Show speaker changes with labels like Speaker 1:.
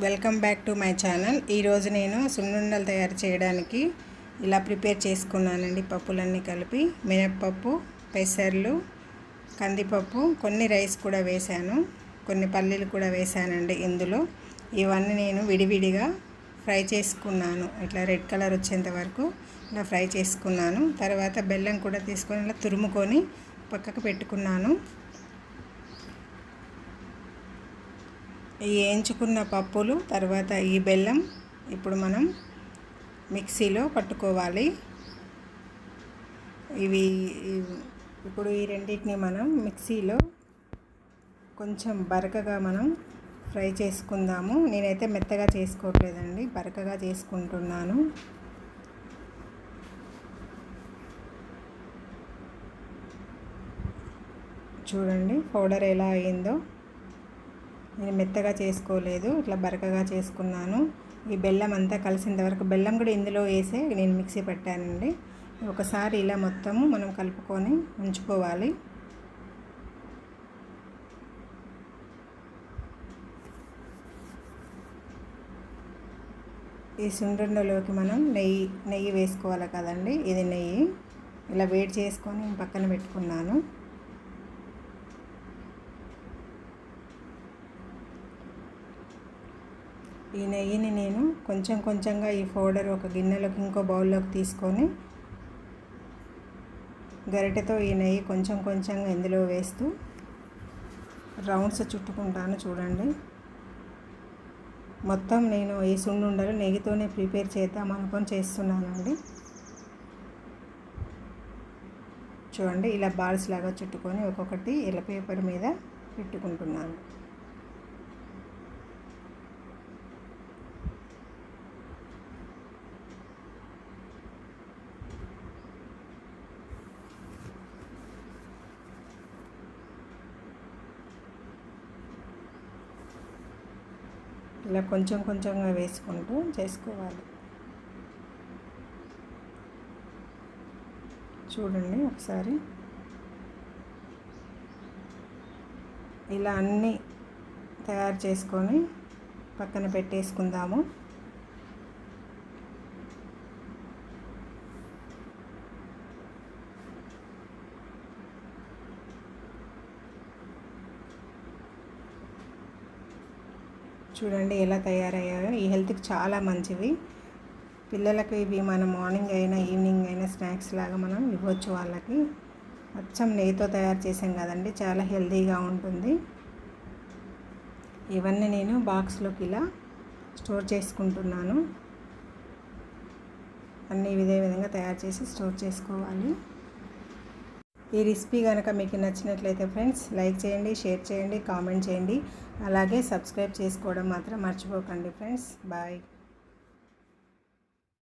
Speaker 1: Welcome back to my channel. ఈరోజు నేను సున్నుండలు తయారు చేయడానికి ఇలా ప్రిపేర్ చేసుకున్నానండి. పప్పులన్నీ కలిపి మినప్పప్పు, పెసర్లు, కందిపప్పు, కొన్ని రైస్ కూడా వేశాను, కొన్ని పల్లీలు కూడా వేశానండి. ఇందులో ఇవన్నీ నేను విడివిడిగా ఫ్రై చేసుకున్నాను. ఇట్లా రెడ్ కలర్ వచ్చేంత వరకు ఇలా ఫ్రై చేసుకున్నాను. తర్వాత బెల్లం కూడా తీసుకొని ఇలా తురుముకొని పక్కకు పెట్టుకున్నాను. ఈ వేయించుకున్న పప్పులు తర్వాత ఈ బెల్లం ఇప్పుడు మనం మిక్సీలో పట్టుకోవాలి. ఇప్పుడు ఈ రెండింటిని మనం మిక్సీలో కొంచెం బరకగా మనం ఫ్రై చేసుకుందాము. నేనైతే మెత్తగా చేసుకోవట్లేదండి, బరకగా చేసుకుంటున్నాను. చూడండి పౌడర్ ఎలా అయిందో. నేను మెత్తగా చేసుకోలేదు, ఇట్లా బరకగా చేసుకున్నాను. ఈ బెల్లం అంతా కలిసినంత వరకు బెల్లం కూడా ఇందులో వేసే నేను మిక్సీ పెట్టానండి. ఒకసారి ఇలా మొత్తము మనం కలుపుకొని ఉంచుకోవాలి. ఈ సున్నుండలోకి మనం నెయ్యి వేసుకోవాలి కదండి. ఇది నెయ్యి ఇలా వేడి చేసుకొని పక్కన పెట్టుకున్నాను. ఈ నెయ్యిని నేను కొంచెం కొంచెంగా ఈ పౌడర్ ఒక గిన్నెలోకి ఇంకో బౌల్లోకి తీసుకొని గరిటెతో ఈ నెయ్యి కొంచెం కొంచెంగా ఇందులో వేస్తూ రౌండ్స్ చుట్టుకుంటాను. చూడండి, మొత్తం నేను ఈ సున్నుండలు నెయ్యితోనే ప్రిపేర్ చేద్దాం అనుకొని చేస్తున్నానండి. చూడండి, ఇలా బాల్స్ లాగా చుట్టుకొని ఒక్కొక్కటి ఇలా పేపర్ మీద పెట్టుకుంటున్నాను. ఇలా కొంచెం కొంచెంగా వేసుకుంటూ చేసుకోవాలి. చూడండి ఒకసారి ఇలా అన్నీ తయారు చేసుకొని పక్కన పెట్టేసుకుందాము. చూడండి ఎలా తయారయ్యాయో. ఈ హెల్త్కి చాలా మంచివి. పిల్లలకి ఇవి మనం మార్నింగ్ అయినా ఈవినింగ్ అయినా స్నాక్స్ లాగా మనం ఇవ్వచ్చు వాళ్ళకి. అచ్చం నెయ్యితో తయారు చేసాం కదండి, చాలా హెల్తీగా ఉంటుంది. ఇవన్నీ నేను బాక్స్లోకి ఇలా స్టోర్ చేసుకుంటున్నాను. అన్నీ ఇదే విధంగా తయారు చేసి స్టోర్ చేసుకోవాలి. ఈ రెసిపీ కనుక మీకు నచ్చినట్లయితే ఫ్రెండ్స్ లైక్ చేయండి, షేర్ చేయండి, కామెంట్ చేయండి. అలాగే సబ్స్క్రైబ్ చేసుకోవడం మాత్రం మర్చిపోకండి ఫ్రెండ్స్. బాయ్.